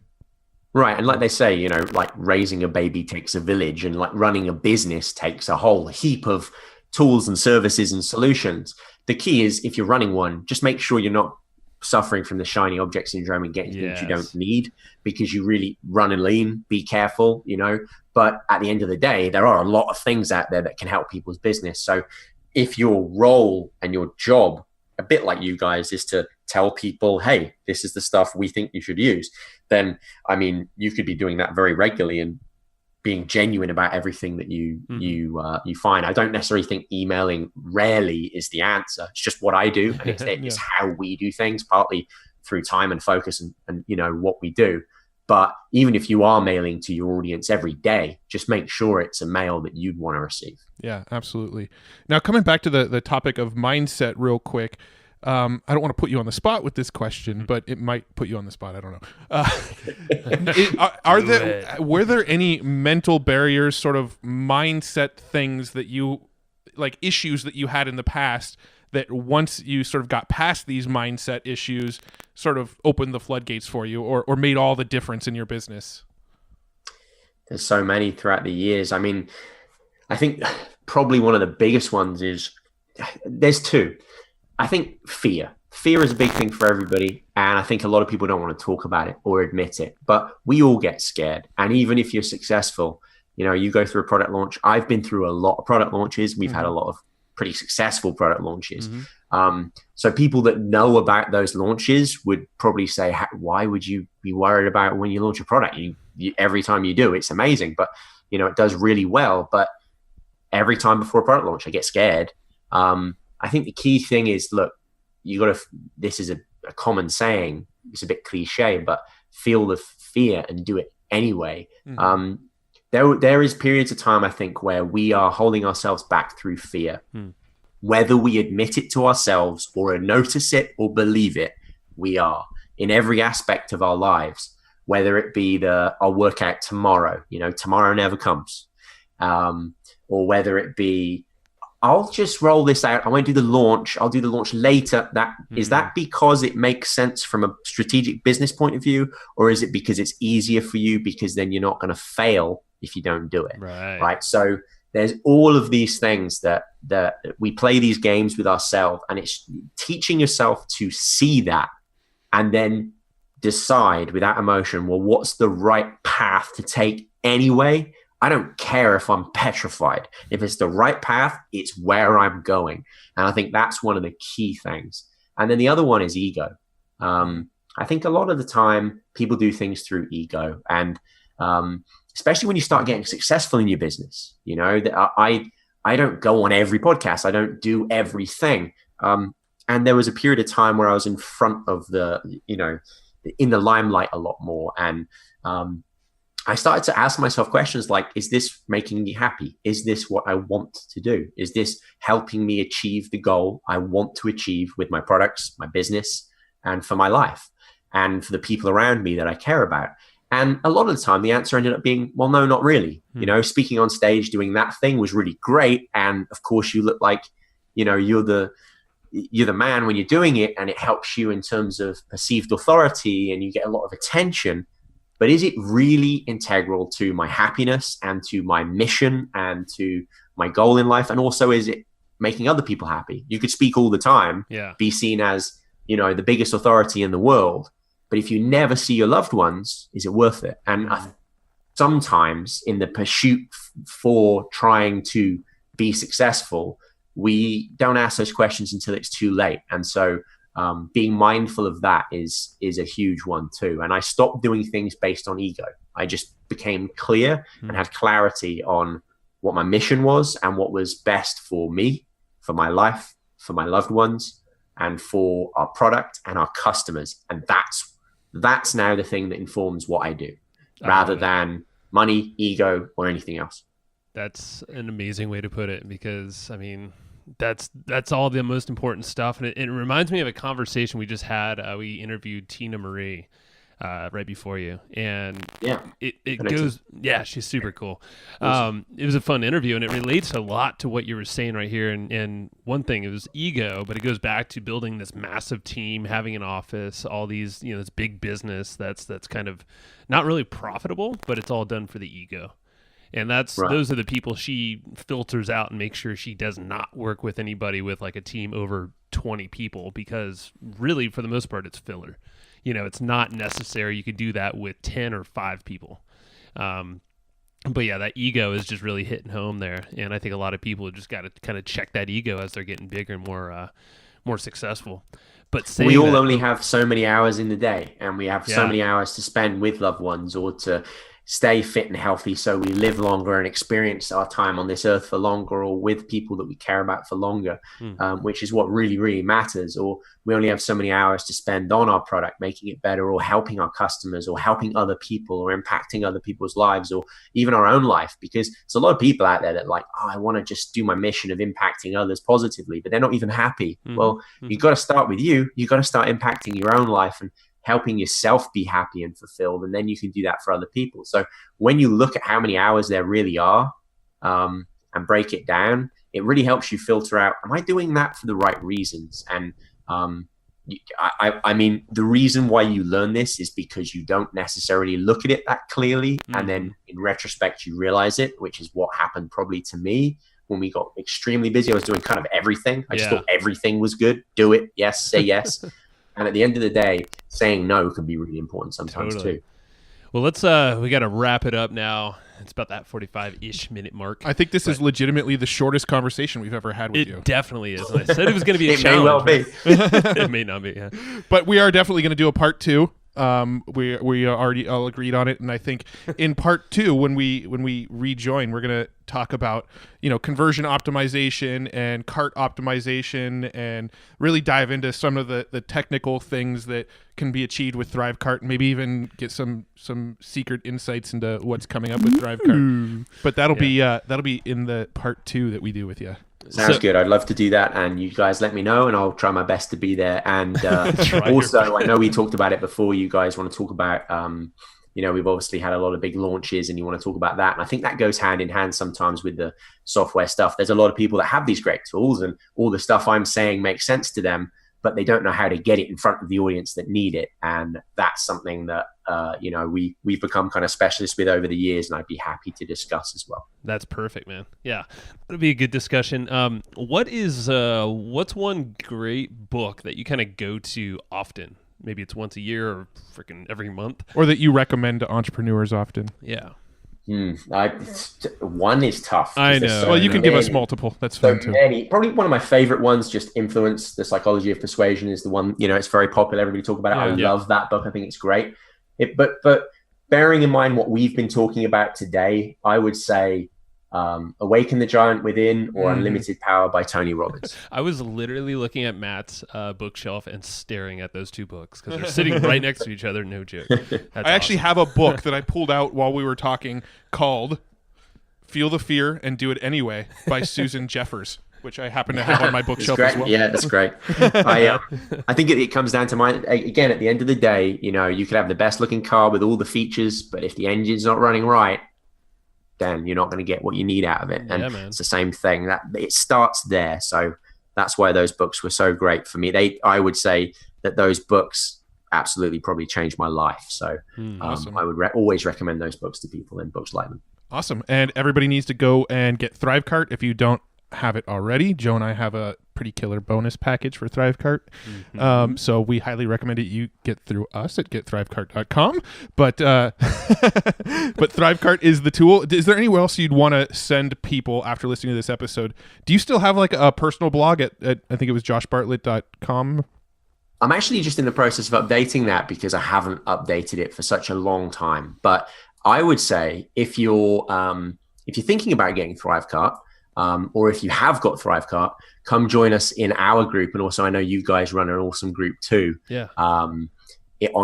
Right. And like they say, like raising a baby takes a village, and like running a business takes a whole heap of tools and services and solutions. The key is, if you're running one, just make sure you're not suffering from the shiny object syndrome and getting things you don't need, because you really run and lean. Be careful, But at the end of the day, there are a lot of things out there that can help people's business. So if your role and your job, a bit like you guys, is to tell people, hey, this is the stuff we think you should use, then, you could be doing that very regularly and being genuine about everything that you find. I don't necessarily think emailing rarely is the answer. It's just what I do, and it's how we do things, partly through time and focus and what we do. But even if you are mailing to your audience every day, just make sure it's a mail that you'd want to receive. Yeah, absolutely. Now, coming back to the topic of mindset real quick, I don't want to put you on the spot with this question, but it might put you on the spot. I don't know. Were there any mental barriers, sort of mindset things that you, like issues that you had in the past, that once you sort of got past these mindset issues, sort of opened the floodgates for you, or made all the difference in your business? There's so many throughout the years. I think probably one of the biggest ones is, there's two. I think fear. Fear is a big thing for everybody. And I think a lot of people don't want to talk about it or admit it, but we all get scared. And even if you're successful, you go through a product launch. I've been through a lot of product launches. We've had a lot of pretty successful product launches. So people that know about those launches would probably say, why would you be worried about when you launch a product? You every time you do, it's amazing, but it does really well. But every time before a product launch, I get scared. I think the key thing is, look, this is a common saying. It's a bit cliche, but feel the fear and do it anyway. There is periods of time, I think, where we are holding ourselves back through fear. Whether we admit it to ourselves or notice it or believe it, we are, in every aspect of our lives, whether it be I'll work out tomorrow, tomorrow never comes. Or whether it be, I'll just roll this out. I won't do the launch. I'll do the launch later. Is that because it makes sense from a strategic business point of view? Or is it because it's easier for you, because then you're not going to fail if you don't do it? Right. So there's all of these things that we play these games with ourselves, and it's teaching yourself to see that and then decide without emotion, well, what's the right path to take anyway? I don't care if I'm petrified. If it's the right path, it's where I'm going. And I think that's one of the key things. And then the other one is ego. I think a lot of the time people do things through ego. And especially when you start getting successful in your business, I don't go on every podcast. I don't do everything. And there was a period of time where I was in front of in the limelight a lot more. And I started to ask myself questions like, is this making me happy? Is this what I want to do? Is this helping me achieve the goal I want to achieve with my products, my business, and for my life, and for the people around me that I care about? And a lot of the time, the answer ended up being, well, no, not really. Speaking on stage, doing that thing was really great. And of course, you look like, you're the man when you're doing it, and it helps you in terms of perceived authority, and you get a lot of attention. But is it really integral to my happiness and to my mission and to my goal in life? And also, is it making other people happy? You could speak all the time, be seen as, the biggest authority in the world. But if you never see your loved ones, is it worth it? And sometimes in the pursuit for trying to be successful, we don't ask those questions until it's too late. And so being mindful of that is a huge one too. And I stopped doing things based on ego. I just became clear and had clarity on what my mission was and what was best for me, for my life, for my loved ones, and for our product and our customers. And that's now the thing that informs what I do, rather than money, ego, or anything else. That's an amazing way to put it, because that's all the most important stuff. And it reminds me of a conversation we just had. We interviewed Tina Marie right before you, and Yeah, it goes. Yeah, she's super cool. It was a fun interview, and it relates a lot to what you were saying right here. And one thing, it was ego, but it goes back to building this massive team, having an office, all these, this big business that's kind of not really profitable, but it's all done for the ego. And those are the people she filters out and makes sure she does not work with anybody with like a team over 20 people, because really, for the most part, it's filler. It's not necessary. You could do that with 10 or 5 people. But yeah, that ego is just really hitting home there. And I think a lot of people just got to kind of check that ego as they're getting bigger and more successful. But we all only have so many hours in the day, and we have so many hours to spend with loved ones or to stay fit and healthy so we live longer and experience our time on this earth for longer, or with people that we care about for longer, which is what really, really matters. Or we only have so many hours to spend on our product, making it better, or helping our customers, or helping other people, or impacting other people's lives, or even our own life. Because there's a lot of people out there that I want to just do my mission of impacting others positively, but they're not even happy. Well, you've got to start with you. You've got to start impacting your own life and helping yourself be happy and fulfilled, and then you can do that for other people. So when you look at how many hours there really are, and break it down, it really helps you filter out, am I doing that for the right reasons? And I mean, the reason why you learn this is because you don't necessarily look at it that clearly, and then in retrospect you realize it, which is what happened probably to me when we got extremely busy. I was doing kind of everything. I just thought everything was good. Do it, yes, say yes. And at the end of the day, saying no can be really important sometimes too. Well, let's we got to wrap it up now. It's about that 45-ish minute mark. I think this is legitimately the shortest conversation we've ever had with you. It definitely is. And I said it was going to be a challenge. May well be. It may not be, yeah. But we are definitely going to do a part 2. We already all agreed on it, and I think in part 2, when we rejoin, we're gonna talk about conversion optimization and cart optimization, and really dive into some of the technical things that can be achieved with Thrivecart, and maybe even get some secret insights into what's coming up with Thrivecart. But that'll be in the part 2 that we do with you. Sounds good. I'd love to do that, and you guys let me know, and I'll try my best to be there. And also, I know we talked about it before. You guys want to talk about, we've obviously had a lot of big launches, and you want to talk about that. And I think that goes hand in hand sometimes with the software stuff. There's a lot of people that have these great tools, and all the stuff I'm saying makes sense to them, but they don't know how to get it in front of the audience that need it. And that's something that, we've become kind of specialists with over the years, and I'd be happy to discuss as well. That's perfect, man. Yeah, it'll be a good discussion. What's one great book that you kind of go to often? Maybe it's once a year or freaking every month, or that you recommend to entrepreneurs often. Yeah. One is tough. I know. Well, you can give us multiple. That's fine too. Probably one of my favorite ones, just Influence, The Psychology of Persuasion, is the one, it's very popular. Everybody talk about it. I love that book. I think it's great. But bearing in mind what we've been talking about today, I would say Awaken the Giant Within or Unlimited Power by Tony Robbins. I was literally looking at Matt's bookshelf and staring at those two books because they're sitting right next to each other. No joke. I actually have a book that I pulled out while we were talking called Feel the Fear and Do It Anyway by Susan Jeffers, which I happen to have on my bookshelf as well. Yeah, that's great. I think it comes down to again, at the end of the day, you could have the best looking car with all the features, but if the engine's not running right, then you're not going to get what you need out of it. And it's the same thing. That it starts there. So that's why those books were so great for me. I would say that those books absolutely probably changed my life. So awesome. I would always recommend those books to people and books like them. Awesome. And everybody needs to go and get Thrivecart if you don't have it already. Joe and I have a pretty killer bonus package for Thrivecart. So we highly recommend it. You get through us at getthrivecart.com. But but Thrivecart is the tool. Is there anywhere else you'd want to send people after listening to this episode? Do you still have like a personal blog at I think it was joshbartlett.com? I'm actually just in the process of updating that because I haven't updated it for such a long time. But I would say if you're thinking about getting Thrivecart, or if you have got Thrivecart, come join us in our group. And also, I know you guys run an awesome group too. Yeah. On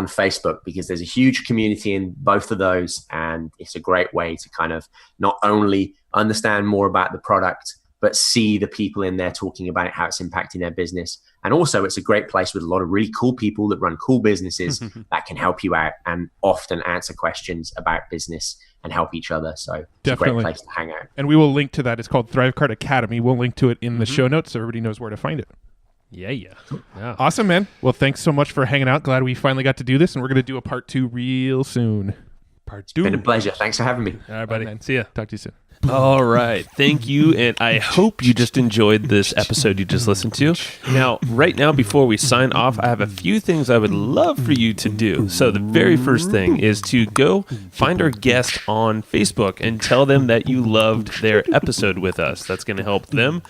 Facebook, because there's a huge community in both of those, and it's a great way to kind of not only understand more about the product, but see the people in there talking about how it's impacting their business. And also it's a great place with a lot of really cool people that run cool businesses that can help you out and often answer questions about business and help each other. So it's Definitely a great place to hang out. And we will link to that. It's called Thrivecart Academy. We'll link to it in the show notes so everybody knows where to find it. Yeah. Awesome, man. Well, thanks so much for hanging out. Glad we finally got to do this, and we're going to do a part 2 real soon. Part 2. It's been a pleasure. Thanks for having me. All right, buddy. Man. See ya. Talk to you soon. All right. Thank you. And I hope you just enjoyed this episode you just listened to. Now, right now, before we sign off, I have a few things I would love for you to do. So the very first thing is to go find our guest on Facebook and tell them that you loved their episode with us. That's going to help them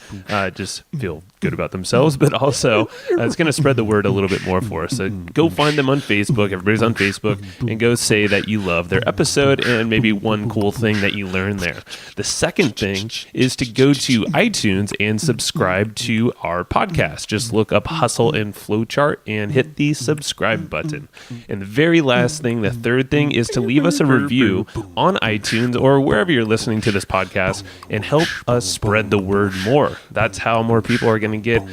just feel good about themselves, but also it's going to spread the word a little bit more for us. So go find them on Facebook. Everybody's on Facebook, and go say that you love their episode and maybe one cool thing that you learned there. The second thing is to go to iTunes and subscribe to our podcast. Just look up Hustle and Flowchart and hit the subscribe button. And the very last thing, the third thing, is to leave us a review on iTunes or wherever you're listening to this podcast and help us spread the word more. That's how more people are going to get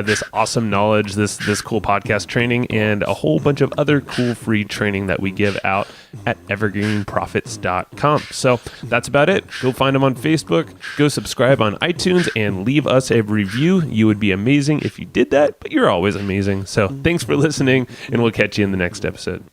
this awesome knowledge, this cool podcast training, and a whole bunch of other cool free training that we give out at evergreenprofits.com. So that's about it. Go find them on Facebook, go subscribe on iTunes, and leave us a review. You would be amazing if you did that, but you're always amazing. So thanks for listening, and we'll catch you in the next episode.